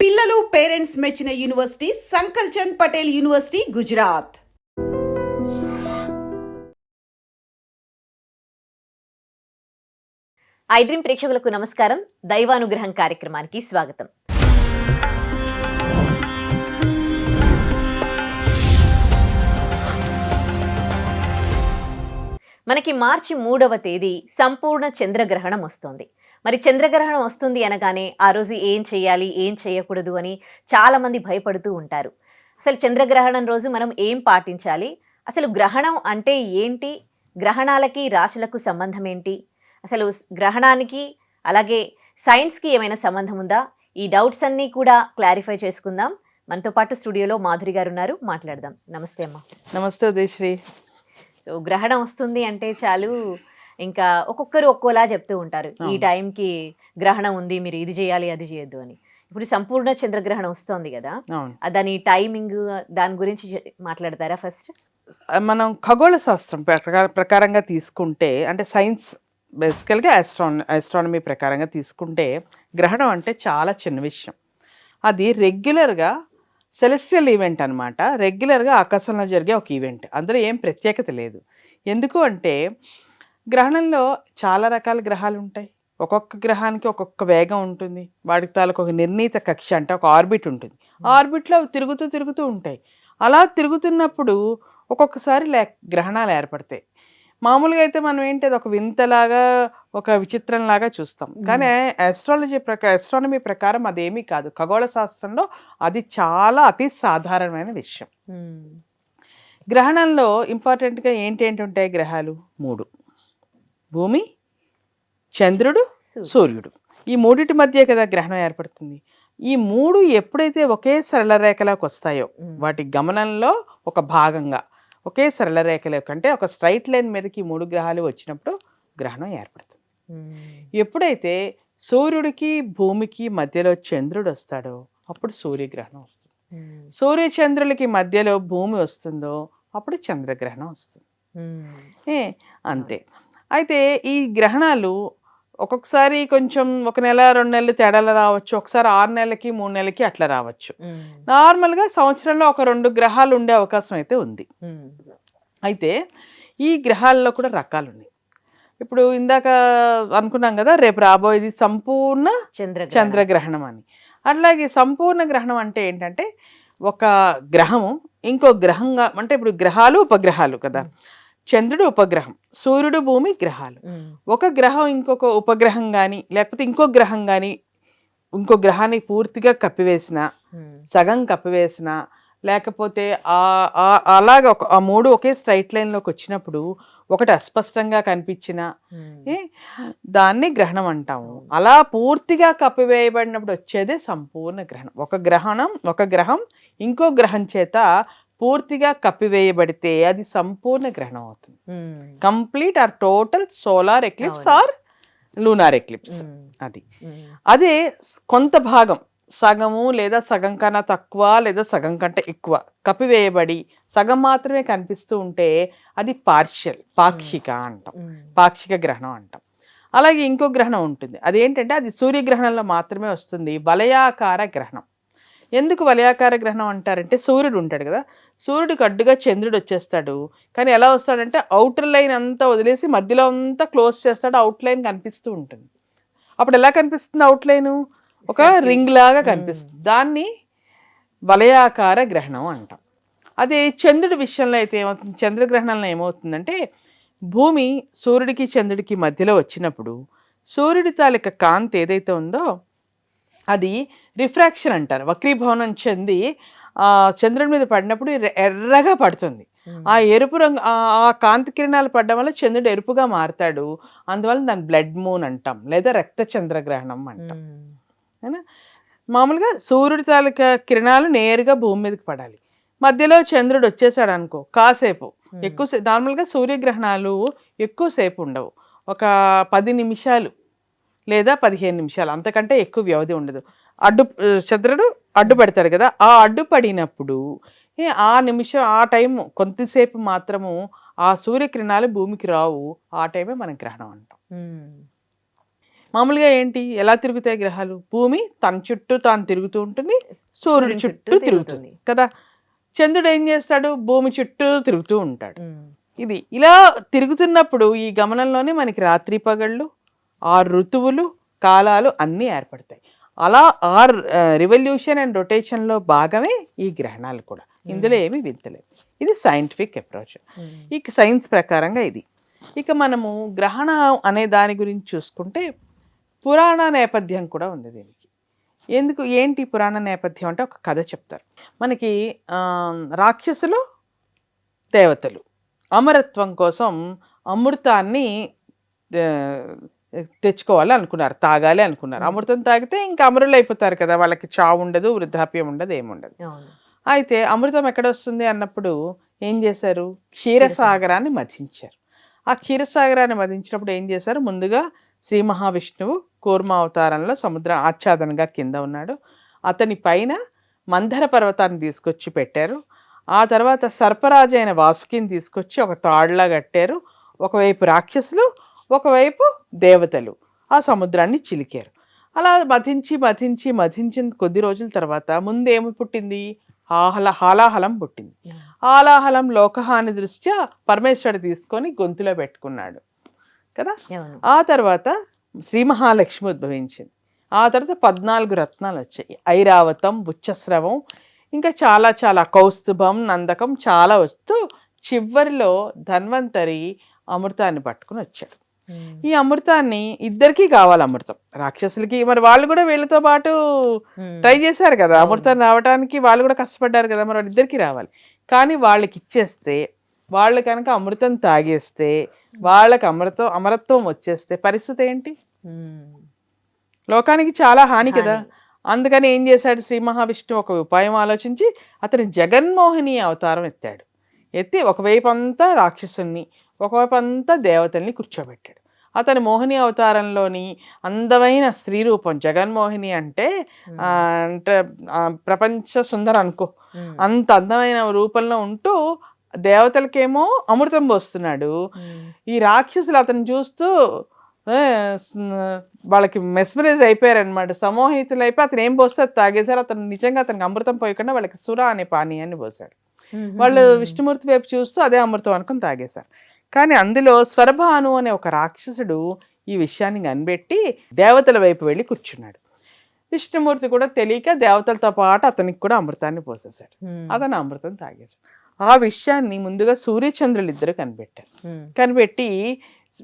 పిల్లలు పేరెంట్స్ మెచ్చిన university Sankalchand Patel university Gujarat. IDream ప్రేక్షకులకు నమస్కారం. దైవానుగ్రహం కార్యక్రమానికి స్వాగతం. మనకి మార్చి 3వ తేదీ సంపూర్ణ చంద్రగ్రహణం వస్తుంది. మరి చంద్రగ్రహణం వస్తుంది అనగానే ఆ రోజు ఏం చేయాలి, ఏం చేయకూడదు అని చాలామంది భయపడుతూ ఉంటారు. అసలు చంద్రగ్రహణం రోజు మనం ఏం పాటించాలి, అసలు గ్రహణం అంటే ఏంటి, గ్రహణాలకి రాశులకు సంబంధం ఏంటి, అసలు గ్రహణానికి అలాగే సైన్స్కి ఏమైనా సంబంధం ఉందా, ఈ డౌట్స్ అన్నీ కూడా క్లారిఫై చేసుకుందాం. మనతో పాటు స్టూడియోలో మాధురి గారు ఉన్నారు, మాట్లాడదాం. నమస్తే అమ్మా. నమస్తే ఉదయశ్రీ. సో గ్రహణం వస్తుంది అంటే చాలు ఇంకా ఒక్కొక్కరు ఒక్కోలా చెప్తూ ఉంటారు. ఈ టైంకి గ్రహణం ఉంది, మీరు ఇది చేయాలి అది చేయొద్దు అని. ఇప్పుడు సంపూర్ణ చంద్రగ్రహణం వస్తుంది కదా, దాని టైమింగ్ దాని గురించి మాట్లాడతారా ఫస్ట్? మనం ఖగోళ శాస్త్రం ప్రకారంగా తీసుకుంటే, అంటే సైన్స్ బేసికల్గా ఆస్ట్రానమీ ప్రకారంగా తీసుకుంటే గ్రహణం అంటే చాలా చిన్న విషయం. అది రెగ్యులర్గా సెలెస్టియల్ ఈవెంట్ అనమాట. రెగ్యులర్గా ఆకాశంలో జరిగే ఒక ఈవెంట్. అందులో ఏం ప్రత్యేకత లేదు. ఎందుకు అంటే గ్రహణంలో చాలా రకాల గ్రహాలు ఉంటాయి. ఒక్కొక్క గ్రహానికి ఒక్కొక్క వేగం ఉంటుంది. వాటికి తాలూకు ఒక నిర్ణీత కక్ష అంటే ఒక ఆర్బిట్ ఉంటుంది. ఆర్బిట్లో అవి తిరుగుతూ ఉంటాయి. అలా తిరుగుతున్నప్పుడు ఒక్కొక్కసారి గ్రహణాలు ఏర్పడతాయి. మామూలుగా అయితే మనం ఏంటి, అది ఒక వింతలాగా ఒక విచిత్రంలాగా చూస్తాం. కానీ ఆస్ట్రానమీ ప్రకారం అదేమీ కాదు. ఖగోళ శాస్త్రంలో అది చాలా అతి సాధారణమైన విషయం. గ్రహణంలో ఇంపార్టెంట్గా ఏంటి ఉంటాయి గ్రహాలు? 3: భూమి, చంద్రుడు, సూర్యుడు. ఈ మూడిటి మధ్య కదా గ్రహణం ఏర్పడుతుంది. ఈ 3 ఎప్పుడైతే ఒకే సరళ రేఖలోకి వస్తాయో, వాటి గమనంలో ఒక భాగంగా ఒకే సరళ రేఖలోకి, అంటే ఒక స్ట్రైట్ లైన్ మీదకి 3 గ్రహాలు వచ్చినప్పుడు గ్రహణం ఏర్పడుతుంది. ఎప్పుడైతే సూర్యుడికి భూమికి మధ్యలో చంద్రుడు వస్తాడో అప్పుడు సూర్యగ్రహణం వస్తుంది. సూర్య చంద్రులకి మధ్యలో భూమి వస్తుందో అప్పుడు చంద్రగ్రహణం వస్తుంది. అంతే. అయితే ఈ గ్రహణాలు ఒక్కొక్కసారి కొంచెం 1 నెల 2 నెలలు తేడాలు రావచ్చు, ఒకసారి 6 నెలలకి 3 నెలలకి అట్లా రావచ్చు. నార్మల్గా సంవత్సరంలో ఒక 2 గ్రహాలు ఉండే అవకాశం అయితే ఉంది. అయితే ఈ గ్రహాల్లో కూడా రకాలు ఉన్నాయి. ఇప్పుడు ఇందాక అనుకున్నాం కదా, రేపు రాబోయేది సంపూర్ణ చంద్రగ్రహణం అని. అట్లాగే సంపూర్ణ గ్రహణం అంటే ఏంటంటే ఒక గ్రహము ఇంకో గ్రహంగా, అంటే ఇప్పుడు గ్రహాలు ఉపగ్రహాలు కదా, చంద్రుడు ఉపగ్రహం, సూర్యుడు భూమి గ్రహాలు. ఒక గ్రహం ఇంకొక ఉపగ్రహం కానీ లేకపోతే ఇంకో గ్రహం కానీ ఇంకో గ్రహాన్ని పూర్తిగా కప్పివేసిన, సగం కప్పివేసిన, లేకపోతే అలాగ ఆ 3 ఒకే స్ట్రైట్ లైన్లోకి వచ్చినప్పుడు ఒకటి అస్పష్టంగా కనిపించిన దాన్ని గ్రహణం అంటాము. అలా పూర్తిగా కప్పివేయబడినప్పుడు వచ్చేదే సంపూర్ణ గ్రహణం. ఒక గ్రహం ఇంకో గ్రహం చేత పూర్తిగా కప్పివేయబడితే అది సంపూర్ణ గ్రహణం అవుతుంది. Complete or total solar eclipse or lunar eclipse. అదే కొంత భాగం, సగము లేదా సగం కన్నా తక్కువ లేదా సగం కంటే ఎక్కువ కప్పివేయబడి సగం మాత్రమే కనిపిస్తూ ఉంటే అది పాక్షిక అంటాం, పాక్షిక గ్రహణం అంటాం. అలాగే ఇంకో గ్రహణం ఉంటుంది, అదేంటంటే అది సూర్యగ్రహణంలో మాత్రమే వస్తుంది, వలయాకార గ్రహణం. ఎందుకు వలయాకార గ్రహణం అంటారంటే, సూర్యుడు ఉంటాడు కదా, సూర్యుడికి అడ్డుగా చంద్రుడు వచ్చేస్తాడు. కానీ ఎలా వస్తాడంటే అవుటర్ లైన్ అంతా వదిలేసి మధ్యలో అంతా క్లోజ్ చేస్తాడు, అవుట్ లైన్ కనిపిస్తూ ఉంటుంది. అప్పుడు ఎలా కనిపిస్తుంది అవుట్ లైను? ఒక రింగ్ లాగా కనిపిస్తుంది. దాన్ని వలయాకార గ్రహణం అంటాం. అదే చంద్రుడి విషయంలో అయితే ఏమవుతుంది, చంద్రగ్రహణంలో ఏమవుతుందంటే భూమి సూర్యుడికి చంద్రుడికి మధ్యలో వచ్చినప్పుడు సూర్యుడి తాలూకా కాంతి ఏదైతే ఉందో అది రిఫ్రాక్షన్ అంటారు, వక్రీభవనం చెంది చంద్రుడి మీద పడినప్పుడు ఎర్రగా పడుతుంది. ఆ ఎరుపు రంగు, ఆ కాంతి కిరణాలు పడడం వల్ల చంద్రుడు ఎరుపుగా మారుతాడు. అందువల్ల దాన్ని బ్లడ్ మూన్ అంటాం లేదా రక్త చంద్రగ్రహణం అంటాం. మామూలుగా సూర్యుడి తాలూకా కిరణాలు నేరుగా భూమి మీదకి పడాలి. మధ్యలో చంద్రుడు వచ్చేసాడు అనుకో, కాసేపు ఎక్కువసేపు, నార్మల్గా సూర్యగ్రహణాలు ఎక్కువసేపు ఉండవు, ఒక 10 నిమిషాలు లేదా 15 నిమిషాలు, అంతకంటే ఎక్కువ వ్యవధి ఉండదు. చంద్రుడు అడ్డు పెడతాడు కదా, ఆ అడ్డు పడినప్పుడు ఆ నిమిషం, ఆ టైం కొంతసేపు మాత్రము ఆ సూర్యకిరణాలు భూమికి రావు, ఆ టైమే మనం గ్రహణం అంటాం. మామూలుగా ఏంటి ఎలా తిరుగుతాయి గ్రహాలు? భూమి తన చుట్టూ తాను తిరుగుతూ ఉంటుంది, సూర్యుడి చుట్టూ తిరుగుతుంది కదా. చంద్రుడు ఏం చేస్తాడు? భూమి చుట్టూ తిరుగుతూ ఉంటాడు. ఇది ఇలా తిరుగుతున్నప్పుడు ఈ గమనంలోనే మనకి రాత్రి పగళ్ళు, 6 ఋతువులు, కాలాలు అన్నీ ఏర్పడతాయి. అలా 6 రివల్యూషన్ అండ్ రొటేషన్లో భాగమే ఈ గ్రహణాలు కూడా. ఇందులో ఏమీ వింతలేదు. ఇది సైంటిఫిక్ అప్రోచ్. ఇక సైన్స్ ప్రకారంగా ఇది. ఇక మనము గ్రహణం అనే దాని గురించి చూసుకుంటే పురాణ నేపథ్యం కూడా ఉంది దీనికి. ఏంటి పురాణ నేపథ్యం అంటే ఒక కథ చెప్తారు మనకి. రాక్షసులు, దేవతలు అమరత్వం కోసం అమృతాన్ని తెచ్చుకోవాలి అనుకున్నారు, తాగాలి అనుకున్నారు. అమృతం తాగితే ఇంకా అమరులు అయిపోతారు కదా, వాళ్ళకి చావు ఉండదు, వృద్ధాప్యం ఉండదు, ఏముండదు. అయితే అమృతం ఎక్కడ వస్తుంది అన్నప్పుడు ఏం చేశారు? క్షీరసాగరాన్ని మథించారు. ఆ క్షీరసాగరాన్ని మథించినప్పుడు ఏం చేశారు? ముందుగా శ్రీ మహావిష్ణువు కూర్మ అవతారంలో సముద్ర ఆచ్ఛాదనగా కింద ఉన్నాడు. అతని పైన మందర పర్వతాన్ని తీసుకొచ్చి పెట్టారు. ఆ తర్వాత సర్పరాజు అయిన వాసుకిని తీసుకొచ్చి ఒక తాడులా కట్టారు. ఒకవైపు రాక్షసులు, ఒకవైపు దేవతలు ఆ సముద్రాన్ని చిలికారు. అలా మథించిన కొద్ది రోజుల తర్వాత ముందు ఏమి పుట్టింది? హాలాహలం పుట్టింది. హాలాహలం లోకహాని దృష్ట్యా పరమేశ్వరుడు తీసుకొని గొంతులో పెట్టుకున్నాడు కదా. ఆ తర్వాత శ్రీ మహాలక్ష్మి ఉద్భవించింది. ఆ తర్వాత 14 రత్నాలు వచ్చాయి. ఐరావతం, ఉచ్చస్రవం, ఇంకా చాలా చాలా కౌస్తుభం, నందకం చాలా వస్తూ చివరిలో ధన్వంతరి అమృతాన్ని పట్టుకుని వచ్చాడు. ఈ అమృతాన్ని ఇద్దరికీ కావాలి, అమృతం రాక్షసులకి. మరి వాళ్ళు కూడా వీళ్ళతో పాటు ట్రై చేశారు కదా అమృతం రావడానికి, వాళ్ళు కూడా కష్టపడ్డారు కదా, మరి వాళ్ళిద్దరికీ రావాలి. కానీ వాళ్ళకి ఇచ్చేస్తే, వాళ్ళు కనుక అమృతం తాగేస్తే, వాళ్ళకి అమరత్వం వచ్చేస్తే పరిస్థితి ఏంటి? లోకానికి చాలా హాని కదా. అందుకని ఏం చేశాడు శ్రీ మహావిష్ణువు? ఒక ఉపాయం ఆలోచించి అతని జగన్మోహిని అవతారం ఎత్తి ఒకవైపు అంతా రాక్షసుల్ని, ఒకవైపు అంతా దేవతల్ని కూర్చోబెట్టాడు. అతని మోహిని అవతారంలోని అందమైన స్త్రీ రూపం, జగన్మోహిని అంటే అంటే ప్రపంచ సుందర అనుకో, అంత అందమైన రూపంలో ఉంటూ దేవతలకేమో అమృతం పోస్తున్నాడు. ఈ రాక్షసులు అతను చూస్తూ వాళ్ళకి మెస్మరైజ్ అయిపోయారనమాట, సమోహితులు అయిపోయి అతను ఏం పోస్తే అది తాగేశారు. అతను నిజంగా అతనికి అమృతం పోయకుండా వాళ్ళకి సుర అనే పానీయాన్ని పోసాడు. వాళ్ళు విష్ణుమూర్తి వైపు చూస్తూ అదే అమృతం అనుకుని తాగేశారు. కానీ అందులో స్వరభాను అనే ఒక రాక్షసుడు ఈ విషయాన్ని కనిపెట్టి దేవతల వైపు వెళ్ళి కూర్చున్నాడు. విష్ణుమూర్తి కూడా తెలియక దేవతలతో పాటు అతనికి కూడా అమృతాన్ని పోసేశాడు. అతను అమృతం తాగేశాడు. ఆ విషయాన్ని ముందుగా సూర్యచంద్రులు ఇద్దరు కనిపెట్టి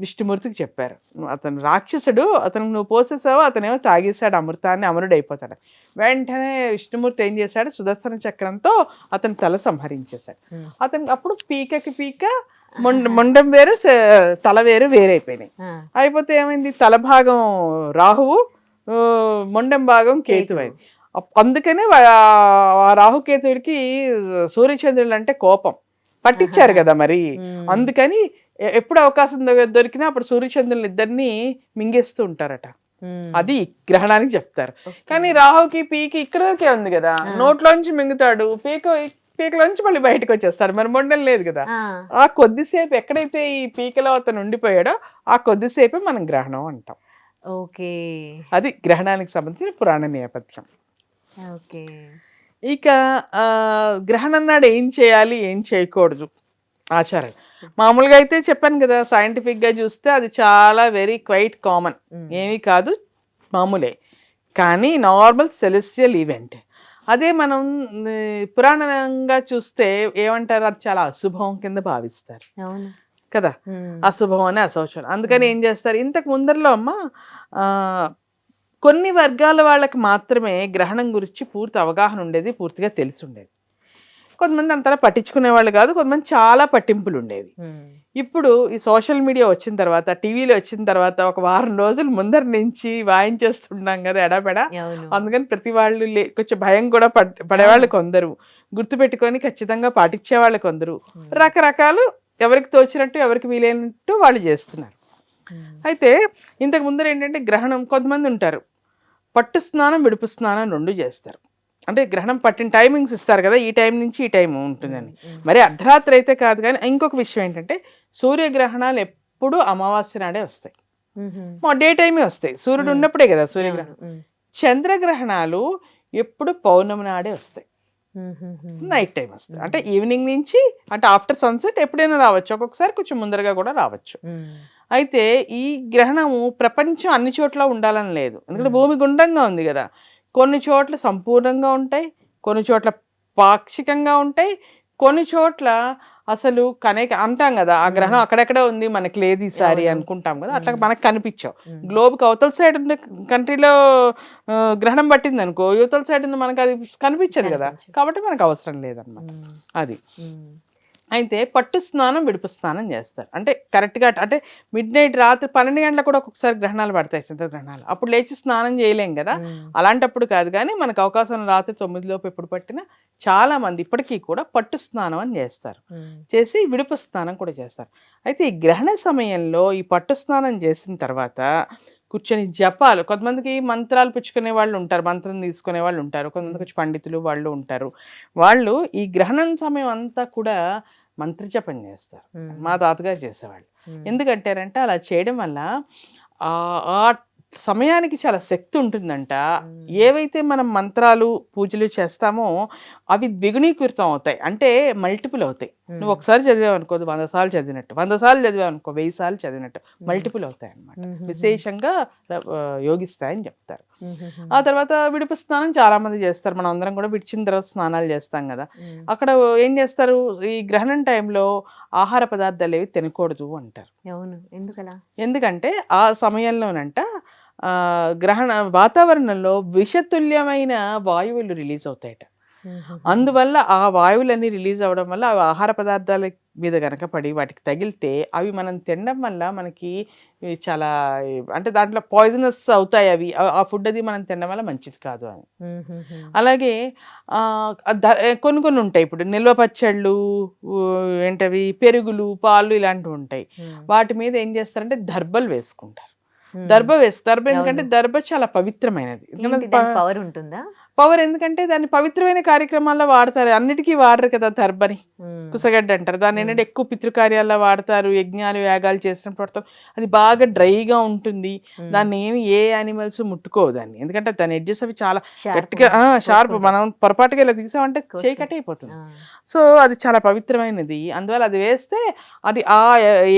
విష్ణుమూర్తికి చెప్పారు. అతను రాక్షసుడు, అతనికి నువ్వు పోసేసావు, అతనేమో తాగేశాడు అమృతాన్ని, అమరుడైపోతాడు. వెంటనే విష్ణుమూర్తి ఏం చేశాడు? సుదర్శన చక్రంతో అతని తల సంహరించేశాడు. అతనికి అప్పుడు పీకకి పీక, మొండం వేరు, తల వేరైపోయినాయి. అయిపోతే ఏమైంది? తల భాగం రాహువు, మొండం భాగం కేతు అయింది. అందుకనే ఆ రాహుకేతువులకి సూర్యచంద్రులు అంటే కోపం, పట్టించారు కదా మరి. అందుకని ఎప్పుడు అవకాశం దొరికినా అప్పుడు సూర్యచంద్రులు ఇద్దరిని మింగేస్తూ ఉంటారట. అది గ్రహణానికి చెప్తారు. కానీ రాహుకి పీకి ఇక్కడ వరకే ఉంది కదా, నోట్లోంచి మింగుతాడు, పీకలోంచి మళ్ళీ బయటకు వచ్చేస్తాడు. మరి మొండం లేదు కదా. ఆ కొద్దిసేపు ఎక్కడైతే ఈ పీకలో అతను ఉండిపోయాడో ఆ కొద్దిసేపే మనం గ్రహణం అంటాం. ఓకే, అది గ్రహణానికి సంబంధించిన పురాణ నేపథ్యం. ఓకే, ఇక గ్రహణం నాడు ఏం చేయాలి, ఏం చేయకూడదు ఆచారాలు. మామూలుగా అయితే చెప్పాను కదా, సైంటిఫిక్ గా చూస్తే అది చాలా క్వైట్ కామన్, ఏమీ కాదు, మామూలే. కానీ నార్మల్ సెలెస్టియల్ ఈవెంట్. అదే మనం పురాణంగా చూస్తే ఏమంటారు? అది చాలా అశుభం కింద భావిస్తారు కదా, అశుభం అని అశౌచం. అందుకని ఏం చేస్తారు? ఇంతకు ముందరలో అమ్మ కొన్ని వర్గాల వాళ్ళకి మాత్రమే గ్రహణం గురించి పూర్తి అవగాహన ఉండేది, పూర్తిగా తెలిసి ఉండేది. కొంతమంది అంతలా పట్టించుకునే వాళ్ళు కాదు, కొంతమంది చాలా పట్టింపులు ఉండేవి. ఇప్పుడు ఈ సోషల్ మీడియా వచ్చిన తర్వాత, టీవీలో వచ్చిన తర్వాత ఒక వారం రోజులు ముందర నుంచి వాయించేస్తున్నాం కదా ఎడాపెడా. అందుకని ప్రతి వాళ్ళు కొంచెం భయం కూడా పడేవాళ్ళు కొందరు, గుర్తుపెట్టుకొని ఖచ్చితంగా పాటించే వాళ్ళు కొందరు, రకరకాలు ఎవరికి తోచినట్టు ఎవరికి వీలైనట్టు వాళ్ళు చేస్తున్నారు. అయితే ఇంతకు ముందర ఏంటంటే గ్రహణం, కొంతమంది ఉంటారు పట్టు స్నానం, విడుపు స్నానం 2 చేస్తారు. అంటే గ్రహణం పట్టిన టైమింగ్స్ ఇస్తారు కదా, ఈ టైం నుంచి ఈ టైం ఉంటుందని. మరి అర్ధరాత్రి అయితే కాదు. కానీ ఇంకొక విషయం ఏంటంటే సూర్యగ్రహణాలు ఎప్పుడు అమావాస్య నాడే వస్తాయి. మా డే టైమే వస్తాయి, సూర్యుడు ఉన్నప్పుడే కదా సూర్యగ్రహణం. చంద్రగ్రహణాలు ఎప్పుడు పౌర్ణమి నాడే వస్తాయి, నైట్ టైం వస్తాయి. అంటే ఈవినింగ్ నుంచి, అంటే ఆఫ్టర్ సన్సెట్ ఎప్పుడైనా రావచ్చు, ఒక్కొక్కసారి కొంచెం ముందరగా కూడా రావచ్చు. అయితే ఈ గ్రహణము ప్రపంచం అన్ని చోట్ల ఉండాలని లేదు, ఎందుకంటే భూమి గుండ్రంగా ఉంది కదా. కొన్ని చోట్ల సంపూర్ణంగా ఉంటాయి, కొన్ని చోట్ల పాక్షికంగా ఉంటాయి, కొన్ని చోట్ల అసలు అంటాం కదా ఆ గ్రహణం అక్కడెక్కడ ఉంది మనకి లేదు ఈసారి అనుకుంటాం కదా, అట్లా మనకు కనిపించావు. గ్లోబ్కి అవతల సైడ్ ఉన్న కంట్రీలో గ్రహణం పట్టింది అనుకో, యువతల సైడ్ ఉంది మనకు అది కనిపించదు కదా, కాబట్టి మనకు అవసరం లేదన్నమాట అది. అయితే పట్టు స్నానం విడుపు స్నానం చేస్తారు, అంటే కరెక్ట్గా అంటే మిడ్ నైట్ రాత్రి 12 గంటలకు కూడా ఒక్కొక్కసారి గ్రహణాలు పడతాయి, చంద్రగ్రహణాలు. అప్పుడు లేచి స్నానం చేయలేం కదా, అలాంటప్పుడు కాదు. కానీ మనకు అవకాశం రాత్రి 9 లోపు ఎప్పుడు పట్టినా చాలా మంది ఇప్పటికీ కూడా పట్టు స్నానం అని చేస్తారు, చేసి విడుపు స్నానం కూడా చేస్తారు. అయితే ఈ గ్రహణ సమయంలో ఈ పట్టు స్నానం చేసిన తర్వాత కూర్చొని జపాలు, కొంతమందికి మంత్రాలు పుచ్చుకునే వాళ్ళు ఉంటారు, మంత్రం తీసుకునే వాళ్ళు ఉంటారు, కొంతమందికి పండితులు వాళ్ళు ఉంటారు. వాళ్ళు ఈ గ్రహణం సమయం అంతా కూడా మంత్రజపం చేస్తారు. మా తాతగారు చేసేవాళ్ళు. ఎందుకంటారంటే అలా చేయడం వల్ల ఆ సమయానికి చాలా శక్తి ఉంటుందంట. ఏవైతే మనం మంత్రాలు పూజలు చేస్తామో అవి ద్విగుణీకృతం అవుతాయి, అంటే మల్టిపుల్ అవుతాయి. నువ్వు ఒకసారి చదివావు అనుకో 100 సార్లు చదివినట్టు, 100 సార్లు చదివావు అనుకో 1000 సార్లు చదివినట్టు మల్టిపుల్ అవుతాయి అన్నమాట, విశేషంగా యోగిస్తాయని చెప్తారు. ఆ తర్వాత విడుపు స్నానం చాలా మంది చేస్తారు, మనం అందరం కూడా విడిచిన తర్వాత స్నానాలు చేస్తాం కదా. అక్కడ ఏం చేస్తారు, ఈ గ్రహణం టైంలో ఆహార పదార్థాలు ఏవి తినకూడదు అంటారు. ఎందుకంటే ఆ సమయంలోనంట గ్రహణ వాతావరణంలో విషతుల్యమైన వాయువులు రిలీజ్ అవుతాయట. అందువల్ల ఆ వాయువులన్నీ రిలీజ్ అవ్వడం వల్ల అవి ఆహార పదార్థాల మీద గనక పడి వాటికి తగిలితే అవి మనం తినడం వల్ల మనకి చాలా, అంటే దాంట్లో పాయిజనస్ అవుతాయి అవి, ఆ ఫుడ్ అది మనం తినడం వల్ల మంచిది కాదు అని. అలాగే కొన్ని కొన్ని ఉంటాయి, ఇప్పుడు నిల్వ పచ్చళ్ళు ఏంటవి పెరుగులు పాలు ఇలాంటివి ఉంటాయి, వాటి మీద ఏం చేస్తారంటే దర్బలు వేసుకుంటారు. దర్బ ఎందుకంటే దర్బ చాలా పవిత్రమైనది. పవర్ ఉంటుందా? పవర్ ఎందుకంటే దాన్ని పవిత్రమైన కార్యక్రమాల్లో వాడతారు, అన్నిటికీ వాడరు కదా దర్బని. కుసగడ్డ అంటారు దాన్ని, ఏంటంటే ఎక్కువ పితృకార్యాల్లో వాడతారు, యజ్ఞాలు యాగాలు చేసినప్పుడు వాడతారు. అది బాగా డ్రైగా ఉంటుంది, దాన్ని ఏమి ఏ యానిమల్స్ ముట్టుకోవు దాన్ని, ఎందుకంటే దాని ఎడ్జెస్ అవి చాలా గట్టిగా షార్ప్, మనం పొరపాటుగా ఇలా తీసామంటే చేయి కట్ అయిపోతుంది. సో అది చాలా పవిత్రమైనది, అందువల్ల అది వేస్తే అది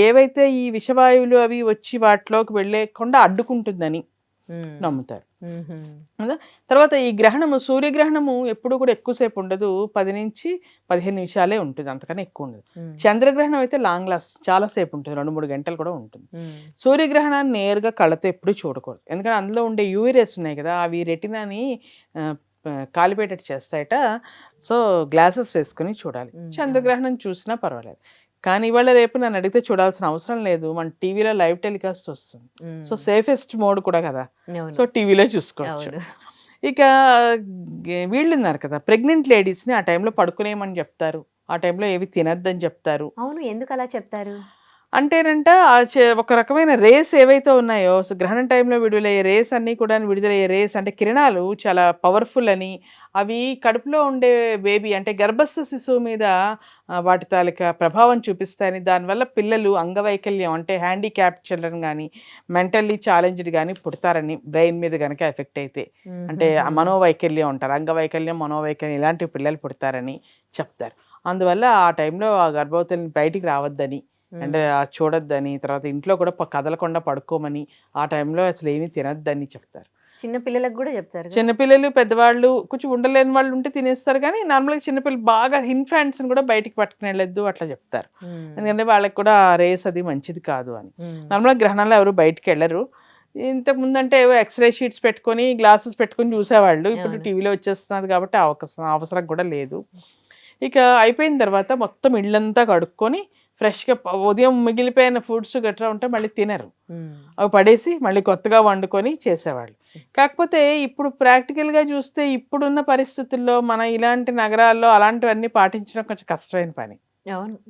ఏవైతే ఈ విషవాయువులు అవి వచ్చి వాటిలోకి వెళ్ళకుండా అడ్డుకుంటుందని నమ్ముతారు. తర్వాత ఈ గ్రహణము, సూర్యగ్రహణము ఎప్పుడు కూడా ఎక్కువసేపు ఉండదు, 10 నుంచి 15 నిమిషాలే ఉంటుంది, అంతకన్నా ఎక్కువ ఉండదు. చంద్రగ్రహణం అయితే లాంగ్ లాస్ట్ చాలా సేపు ఉంటుంది, 2-3 గంటలు కూడా ఉంటుంది. సూర్యగ్రహణాన్ని నేరుగా కళ్ళతో ఎప్పుడు చూడకూడదు, ఎందుకంటే అందులో ఉండే యూవీ రేస్ ఉన్నాయి కదా, అవి రెటినాని కాలిపేటట్టు చేస్తాయట. సో గ్లాసెస్ వేసుకుని చూడాలి. చంద్రగ్రహణం చూసినా పర్వాలేదు, కానీ ఇవాళ రేపు నన్ను అడిగితే చూడాల్సిన అవసరం లేదు, మన టీవీలో లైవ్ టెలికాస్ట్ వస్తుంది. సో సేఫెస్ట్ మోడ్ కూడా కదా, సో టీవీలో చూసుకోవచ్చు. ఇక వీళ్ళు ఉన్నారు కదా ప్రెగ్నెంట్ లేడీస్ని ఆ టైంలో పడుకునేయమని చెప్తారు, ఆ టైంలో ఏవి తినద్దని చెప్తారు. అవును, ఎందుకు అలా చెప్తారు అంటేనంట ఒక రకమైన రేస్ ఏవైతే ఉన్నాయో, గ్రహణం టైంలో విడుదలయ్యే రేస్ అన్నీ కూడా, విడుదలయ్యే రేస్ అంటే కిరణాలు చాలా పవర్ఫుల్ అని, అవి కడుపులో ఉండే బేబీ అంటే గర్భస్థ శిశువు మీద వాటి తాలూకా ప్రభావం చూపిస్తాయని, దానివల్ల పిల్లలు అంగవైకల్యం అంటే హ్యాండిక్యాప్ చిల్డ్రన్ కానీ మెంటల్లీ ఛాలెంజ్డ్ కానీ పుడతారని, బ్రెయిన్ మీద కనుక ఎఫెక్ట్ అయితే, అంటే మనోవైకల్యం అంటారు, అంగవైకల్యం మనోవైకల్యం ఇలాంటి పిల్లలు పుడతారని చెప్తారు. అందువల్ల ఆ టైంలో ఆ గర్భవతుల్ని బయటికి రావద్దని, అంటే చూడొద్దని, తర్వాత ఇంట్లో కూడా కదలకుండా పడుకోమని, ఆ టైంలో అసలు ఏమీ తినొద్దని చెప్తారు. చిన్నపిల్లలకు కూడా చెప్తారు. చిన్నపిల్లలు పెద్దవాళ్ళు కొంచెం ఉండలేని వాళ్ళు ఉంటే తినేస్తారు, కానీ నార్మల్గా చిన్నపిల్లలు బాగా ఇన్ఫాంట్స్ని కూడా బయటికి పట్టుకుని వెళ్ళొద్దు అట్లా చెప్తారు, ఎందుకంటే వాళ్ళకి కూడా రేస్ అది మంచిది కాదు అని. నార్మల్గా గ్రహణంలో ఎవరు బయటికి వెళ్ళరు. ఇంతకు ముందు అంటే ఏవో ఎక్స్రే షీట్స్ పెట్టుకొని గ్లాసెస్ పెట్టుకొని చూసేవాళ్ళు, ఇప్పుడు టీవీలో వచ్చేస్తున్నది కాబట్టి అవసరం కూడా లేదు. ఇక అయిపోయిన తర్వాత మొత్తం ఇళ్ళంతా కడుక్కొని ఫ్రెష్గా, ఉదయం మిగిలిపోయిన ఫుడ్స్ గట్రా ఉంటే మళ్ళీ తినరు, అవి పడేసి మళ్ళీ కొత్తగా వండుకొని చేసేవాళ్ళు. కాకపోతే ఇప్పుడు ప్రాక్టికల్గా చూస్తే ఇప్పుడున్న పరిస్థితుల్లో మన ఇలాంటి నగరాల్లో అలాంటివన్నీ పాటించడం కొంచెం కష్టమైన పని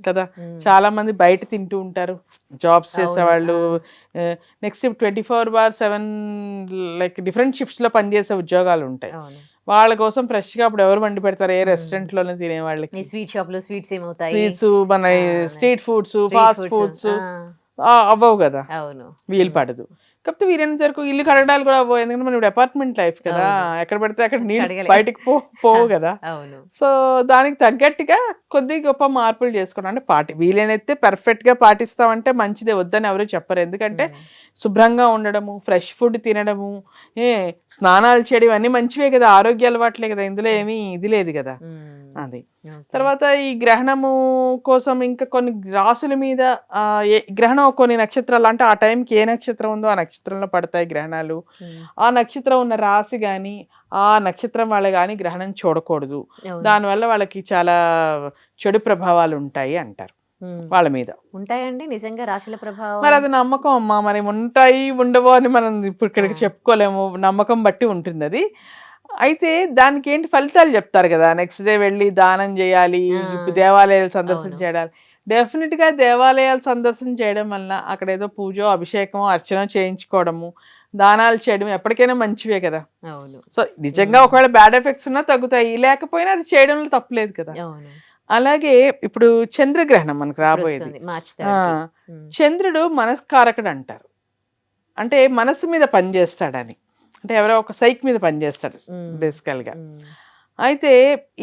కదా. చాలా మంది బయట తింటూ ఉంటారు, జాబ్స్ చేసేవాళ్ళు, నెక్స్ట్ 24/7 లైక్ డిఫరెంట్ షిఫ్ట్స్ లో పనిచేసే ఉద్యోగాలు ఉంటాయి, వాళ్ళ కోసం ఫ్రెష్ గా అప్పుడు ఎవరు వండి పెడతారు, ఏ రెస్టారెంట్ లోనే తినే వాళ్ళకి. స్వీట్ షాప్ లో స్వీట్స్ ఏమవుతాయి, స్వీట్స్, మన స్ట్రీట్ ఫుడ్స్, ఫాస్ట్ ఫుడ్స్, అవ్వవు కదా, అవును. వీలు పడదు. కాకపోతే వీలైనంత వరకు ఇల్లు కడగడాలు కూడా అవ్వవు, ఎందుకంటే మనం ఇప్పుడు అపార్ట్మెంట్ లైఫ్ కదా, ఎక్కడ పడితే అక్కడ నీళ్ళు కడగలేం. బయటికి పోవు కదా. అవును. సో దానికి తగ్గట్టుగా కొద్ది గొప్ప మార్పులు చేసుకోవడం, అంటే వీలైనైతే పర్ఫెక్ట్ గా పాటిస్తామంటే మంచిదే, వద్దని ఎవరు చెప్పరు. ఎందుకంటే శుభ్రంగా ఉండడము, ఫ్రెష్ ఫుడ్ తినడము, స్నానాలు చేయడం ఇవన్నీ మంచివే కదా, ఆరోగ్య అలవాట్లే కదా, ఇందులో ఏమీ ఇది లేదు కదా. అది తర్వాత ఈ గ్రహణము కోసం ఇంకా కొన్ని రాసుల మీద గ్రహణం కొన్ని నక్షత్రాలు, అంటే ఆ టైంకి ఏ నక్షత్రం ఉందో ఆ నక్షత్రంలో పడతాయి గ్రహణాలు. ఆ నక్షత్రం ఉన్న రాశి గాని ఆ నక్షత్రం వాళ్ళ గాని గ్రహణం చూడకూడదు, దానివల్ల వాళ్ళకి చాలా చెడు ప్రభావాలు ఉంటాయి అంటారు వాళ్ళ మీద. ఉంటాయండి నిజంగా రాశుల ప్రభావం? మరి అది నమ్మకం అమ్మా, మరి ఉంటాయి ఉండవో అని మనం ఇప్పుడు ఇక్కడికి చెప్పుకోలేము, నమ్మకం బట్టి ఉంటుంది అది. అయితే దానికి ఏంటి ఫలితాలు చెప్తారు కదా, నెక్స్ట్ డే వెళ్ళి దానం చేయాలి, దేవాలయాలు సందర్శన చేయాలి. డెఫినెట్ గా దేవాలయాలు సందర్శన చేయడం వల్ల అక్కడ ఏదో పూజో అభిషేకం అర్చన చేయించుకోవడము, దానాలు చేయడం ఎప్పటికైనా మంచివే కదా. సో నిజంగా ఒకవేళ బ్యాడ్ ఎఫెక్ట్స్ ఉన్నా తగ్గుతాయి, లేకపోయినా అది చేయడంలో తప్పులేదు కదా. అలాగే ఇప్పుడు చంద్రగ్రహణం మనకు రాబోయేది. చంద్రుడు మనస్కారకుడు అంటారు, అంటే మనసు మీద పనిచేస్తాడని, అంటే ఎవరో ఒక సైక్ మీద పనిచేస్తాడు బేసికల్ గా. అయితే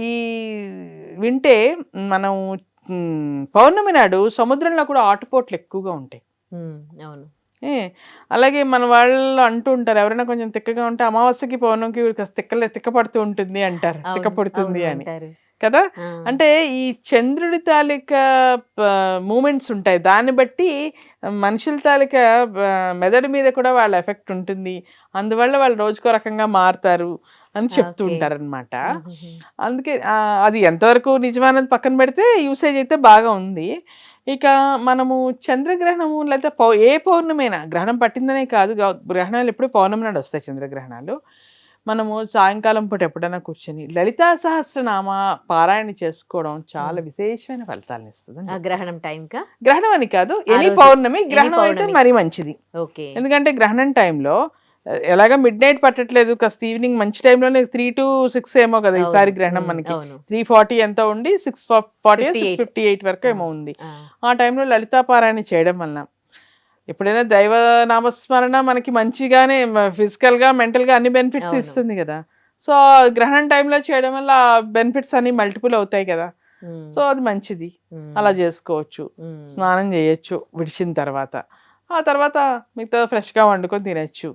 ఈ వింటే మనం పౌర్ణమి నాడు సముద్రంలో కూడా ఆటుపోట్లు ఎక్కువగా ఉంటాయి. అలాగే మన వాళ్ళు అంటూ ఉంటారు, ఎవరైనా కొంచెం తిక్కగా ఉంటే అమావాస్యకి పౌర్ణమికి తిక్క పడుతూ ఉంటుంది అంటారు, తిక్క పడుతుంది అని కదా. అంటే ఈ చంద్రుడి తాలూకా మూమెంట్స్ ఉంటాయి, దాన్ని బట్టి మనుషుల తాలూకా మెదడు మీద కూడా వాళ్ళ ఎఫెక్ట్ ఉంటుంది, అందువల్ల వాళ్ళు రోజుకో రకంగా మారుతారు అని చెప్తూ ఉంటారనమాట. అందుకే అది ఎంతవరకు నిజమన్నది పక్కన పెడితే యూసేజ్ అయితే బాగా ఉంది. ఇక మనము చంద్రగ్రహణము లేకపోతే ఏ పౌర్ణమైనా, గ్రహణం పట్టిందనే కాదు, గ్రహణాలు ఎప్పుడు పౌర్ణమి నాడు వస్తాయి చంద్రగ్రహణాలు. మనము సాయంకాలం పూట ఎప్పుడైనా కూర్చొని లలితా సహస్రనామ పారాయణ చేసుకోవడం చాలా విశేషమైన ఫలితాలను ఇస్తుంది. గ్రహణం టైం కా? గ్రహణం అని కాదు, ఎనీ పౌర్ణమి. గ్రహణం అయితే మరీ మంచిది, ఎందుకంటే గ్రహణం టైంలో ఎలాగా మిడ్ నైట్ పట్టట్లేదు, కాస్త ఈవినింగ్ మంచి టైంలోనే 3 to 6 ఏమో కదా ఈసారి గ్రహణం, మనకి 3:40 ఎంత ఉండి 6:40 6:58 వరకు ఏమో ఉంది. ఆ టైంలో లలితా పారాయణ చేయడం వలన ఎప్పుడైనా దైవ నామస్మరణ మనకి మంచిగానే ఫిజికల్ గా మెంటల్ గా అన్ని బెనిఫిట్స్ ఇస్తుంది కదా. సో గ్రహణం టైంలో చేయడం వల్ల బెనిఫిట్స్ అన్ని మల్టిపుల్ అవుతాయి కదా. సో అది మంచిది, అలా చేసుకోవచ్చు. స్నానం చేయొచ్చు విడిచిన తర్వాత, ఆ తర్వాత మిగతా ఫ్రెష్ గా వండుకొని తినచ్చు,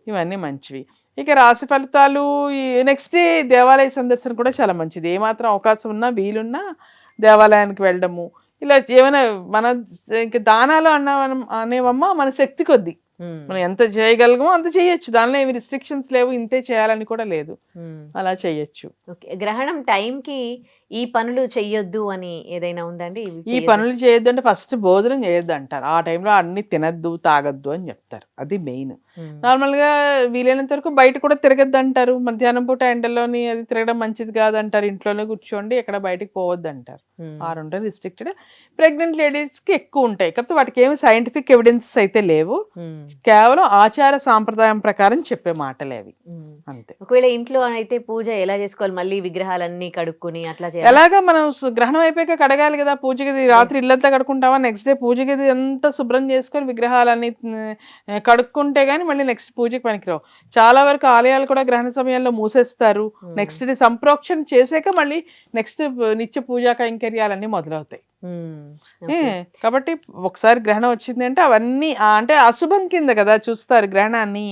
ఇవన్నీ మంచివి. ఇక రాశి ఫలితాలు, నెక్స్ట్ డే దేవాలయ సందర్శన కూడా చాలా మంచిది. ఏమాత్రం అవకాశం ఉన్నా వీలున్నా దేవాలయానికి వెళ్ళడము, ఇలా ఏమైనా మన ఇంకా దానాలు అనేవమ్మా మన శక్తి కొద్ది, మనం ఎంత చేయగలగమో అంత చేయొచ్చు, దానిలో ఏమి రిస్ట్రిక్షన్స్ లేవు, ఇంతే చేయాలని కూడా లేదు, అలా చేయొచ్చు. గ్రహణం టైంకి ఈ పనులు చెయ్యొద్దు అని ఏదైనా ఉందండి? ఈ పనులు చేయొద్దు అంటే ఫస్ట్ భోజనం చేయొద్దు అంటారు, ఆ టైంలో అన్ని తినద్దు తాగద్దు అని చెప్తారు, అది మెయిన్. నార్మల్ గా వీలైనంత వరకు బయట కూడా తిరగద్దు అంటారు, మధ్యాహ్నం పూట ఎండలోని అది తిరగడం మంచిది కాదంటారు, ఇంట్లోనే కూర్చోండి ఎక్కడ బయటకు పోవద్దు అంటారు. ఆ రెండు రిస్ట్రిక్టెడ్. ప్రెగ్నెంట్ లేడీస్ కి ఎక్కువ ఉంటాయి, కాకపోతే వాటికి ఏమి సైంటిఫిక్ ఎవిడెన్సెస్ అయితే లేవు, కేవలం ఆచార సాంప్రదాయం ప్రకారం చెప్పే మాటలే అవి, అంతే. ఒకవేళ ఇంట్లో అయితే పూజ ఎలా చేసుకోవాలి? మళ్ళీ విగ్రహాలన్నీ కడుక్కుని అట్లా ఎలాగా మనం గ్రహణం అయిపోయాక కడగాలి కదా పూజ గది, రాత్రి ఇల్లంతా కడుక్కుంటావా, నెక్స్ట్ డే పూజ గది అంతా శుభ్రం చేసుకొని విగ్రహాలన్నీ కడుక్కుంటే గానీ మళ్ళీ నెక్స్ట్ పూజకి పనికిరావు. చాలా వరకు ఆలయాలు కూడా గ్రహణ సమయాల్లో మూసేస్తారు, నెక్స్ట్ డే సంప్రోక్షణ చేసాక మళ్ళీ నెక్స్ట్ నిత్య పూజా కైంకర్యాలన్నీ మొదలవుతాయి. కాబట్టి ఒకసారి గ్రహణం వచ్చింది అంటే అవన్నీ అంటే అశుభం కింద కదా చూస్తారు గ్రహణాన్ని,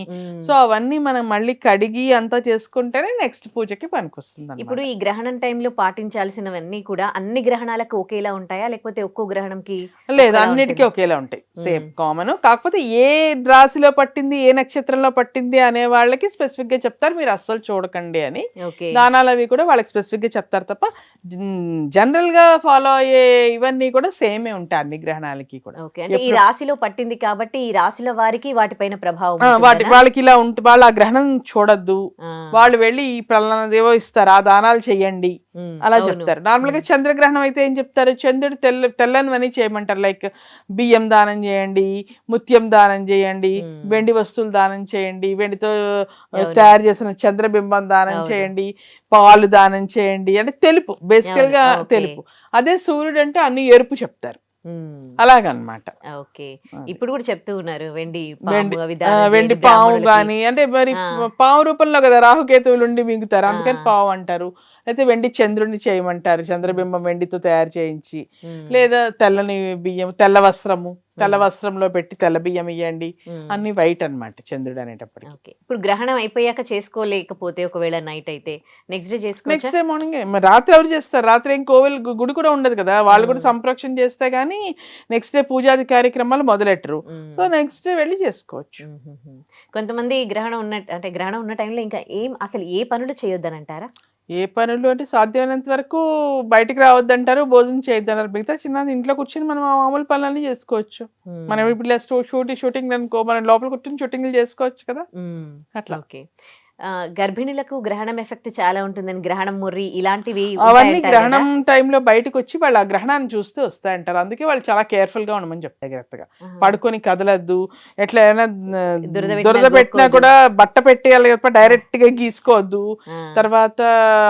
సో అవన్నీ మనం మళ్ళీ కడిగి అంతా చేసుకుంటేనే నెక్స్ట్ పూజకి పనికొస్తుంది. ఇప్పుడు ఈ గ్రహణం టైంలో పాటించాల్సినవన్నీ కూడా అన్ని గ్రహణాలకు ఒకేలా ఉంటాయా, లేకపోతే ఒక్కో గ్రహణంకి? లేదు, అన్నిటికీ ఒకేలా ఉంటాయి, సేమ్ కామన్. కాకపోతే ఏ రాశిలో పట్టింది ఏ నక్షత్రంలో పట్టింది అనే వాళ్ళకి స్పెసిఫిక్ గా చెప్తారు, మీరు అస్సలు చూడకండి అని. దానాలు అవి కూడా వాళ్ళకి స్పెసిఫిక్ గా చెప్తారు తప్ప జనరల్ గా ఫాలో అయ్యే ఇవన్నీ కూడా సేమే ఉంటాయి అన్ని గ్రహణాలకి కూడా. ఈ రాశిలో పట్టింది కాబట్టి ఈ రాశుల వారికి వాటిపైన ప్రభావం వాళ్ళకి ఇలా ఉంటుంది, వాళ్ళు ఆ గ్రహణం చూడొద్దు, వాళ్ళు వెళ్ళి ఈ ప్రళనదేవో ఇస్తారు ఆ దానాలు చెయ్యండి అలా చెప్తారు. నార్మల్ గా చంద్రగ్రహణం అయితే ఏం చెప్తారు, చంద్రుడు తెల్లనివన్నీ చేయమంటారు, లైక్ బియ్యం దానం చేయండి, ముత్యం దానం చేయండి, వెండి వస్తువులు దానం చేయండి, వెండితో తయారు చేసిన చంద్రబింబం దానం చేయండి, పాలు దానం చేయండి, అంటే తెలుపు, బేసికల్ గా తెలుపు. అదే సూర్యుడు అంటే అన్ని ఎరుపు చెప్తారు, అలాగనమాట. ఓకే. ఇప్పుడు కూడా చెప్తూ ఉన్నారు వెండి వెండి పాము అవి దానం వెండి చేయండి పాము బ్రాహ్మణులకి. గాని అంటే మరి పాము రూపంలో కదా రాహుకేతువులు ఉండి మింగుతారు, అందుకని ఆ. పాము అంటారు. అయితే వెండి చంద్రుడిని చేయమంటారు, చంద్రబింబం వెండితో తయారు చేయించి. ఉమ్, లేదా తెల్లని బియ్యం, తెల్ల వస్త్రము, తెల్ల వస్త్రంలో పెట్టి తెల్ల బియ్యం ఇయ్యండి. ఉమ్. అన్ని వైట్ అన్నమాట చంద్రుడు అనేటప్పటికి. ఓకే. ఇప్పుడు గ్రహణం అయిపోయాక చేసుకోలేకపోతే ఒకవేళ నైట్ అయితే నెక్స్ట్ డే చేసుకోవచ్చా? నెక్స్ట్ డే మార్నింగ్ రాత్రి ఎవరు చేస్తారు? రాత్రి ఏం కోవిల్ గుడి కూడా ఉండదు కదా, వాళ్ళు కూడా సంప్రోక్షణ చేస్తే గానీ నెక్స్ట్ డే పూజాది కార్యక్రమాలు మొదలెట్టరు. ఉమ్. సో నెక్స్ట్ డే వెళ్ళి చేసుకోవచ్చు. మ్మ్. కొంతమంది గ్రహణం ఉన్న అంటే గ్రహణం ఉన్న టైంలో ఇంకా అసలు ఏ పనులు చేయొద్దని అంటారా? ఏ పనులు అంటే సాధ్యమైనంత వరకు బయటికి రావద్దంటారు, భోజనం చేయొద్దంటారు. మిగతా చిన్న ఇంట్లో కూర్చొని మనం ఆ మామూలు పనులన్నీ చేసుకోవచ్చు. మనం ఇప్పుడు షూటింగ్ అనుకో, మనం లోపల కూర్చొని షూటింగ్లు చేసుకోవచ్చు కదా అట్లా. ఓకే. గర్భిణులకు గ్రహణం ఎఫెక్ట్ చాలా ఉంటుందని గ్రహణం ముర్రి ఇలాంటివి అవన్నీ ఉంటాయంటారు గ్రహణం కదా? టైంలో బయటకు వచ్చి వాళ్ళు ఆ గ్రహణాన్ని చూస్తూ వస్తాయంటారు. అందుకే వాళ్ళు చాలా కేర్ఫుల్ గా ఉండమని చెప్తారు. జాగ్రత్తగా ఆహా. పడుకొని కదలద్దు, ఎట్లా ఏమైనా దురద దురద పెట్టినా పెట్టినా గోక్కోద్దు. కూడా బట్ట పెట్టేయాలి తప్ప డైరెక్ట్ గా గీసుకోవద్దు. ఆ. తర్వాత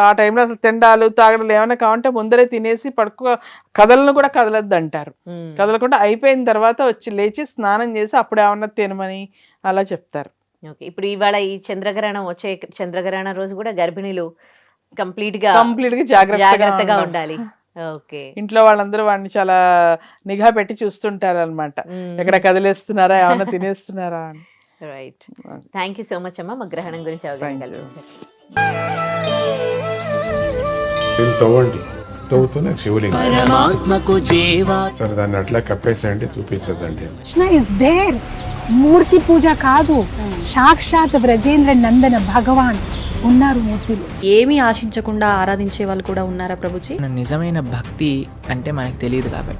ఆ టైంలో అసలు తిండాలు తాగడాలు ఏమైనా కావాలంటే ముందరే తినేసి కదలను కూడా కదలద్దు అంటారు. మ్మ్. కదలకుండా అయిపోయిన తర్వాత వచ్చి లేచి స్నానం చేసి అప్పుడు ఏమన్నా తినమని అలా చెప్తారు. ఓకే. ఇప్పుడు ఇవాళ ఈ చంద్రగ్రహణం వచ్చే చంద్రగ్రహణం రోజు కూడా గర్భిణీలు కంప్లీట్ గా కంప్లీట్ గా జాగ్రత్తగా ఉండాలి. ఓకే. ఇంట్లో వాళ్ళందరూ వాడిని చాలా నిఘా పెట్టి చూస్తుంటారు అనమాట, ఎక్కడ కదిలేస్తున్నారా, ఏమన్నా తినేస్తున్నారా అని. Right. Thank you so much అమ్మా, మా గ్రహణం గురించి అవగాహన Thank you. కల్పించారు. దీన్ని తవ్వండి, తవ్వుతూనే శివలింగం. పరమాత్మకు జీవా సరే దాన్ని అట్లా కప్పేసేయండి, చూపించదండి. Krishna is there. మూర్తి పూజ కాదు, సాక్షాత్ బ్రజేంద్ర నందన భగవాన్ ఉన్నారు మూర్తిలో. ఏమీ ఆశించకుండా ఆరాధించే వాళ్ళు కూడా ఉన్నారా ప్రభుజీ? నిజమైన భక్తి అంటే మనకు తెలియదు కాబట్టి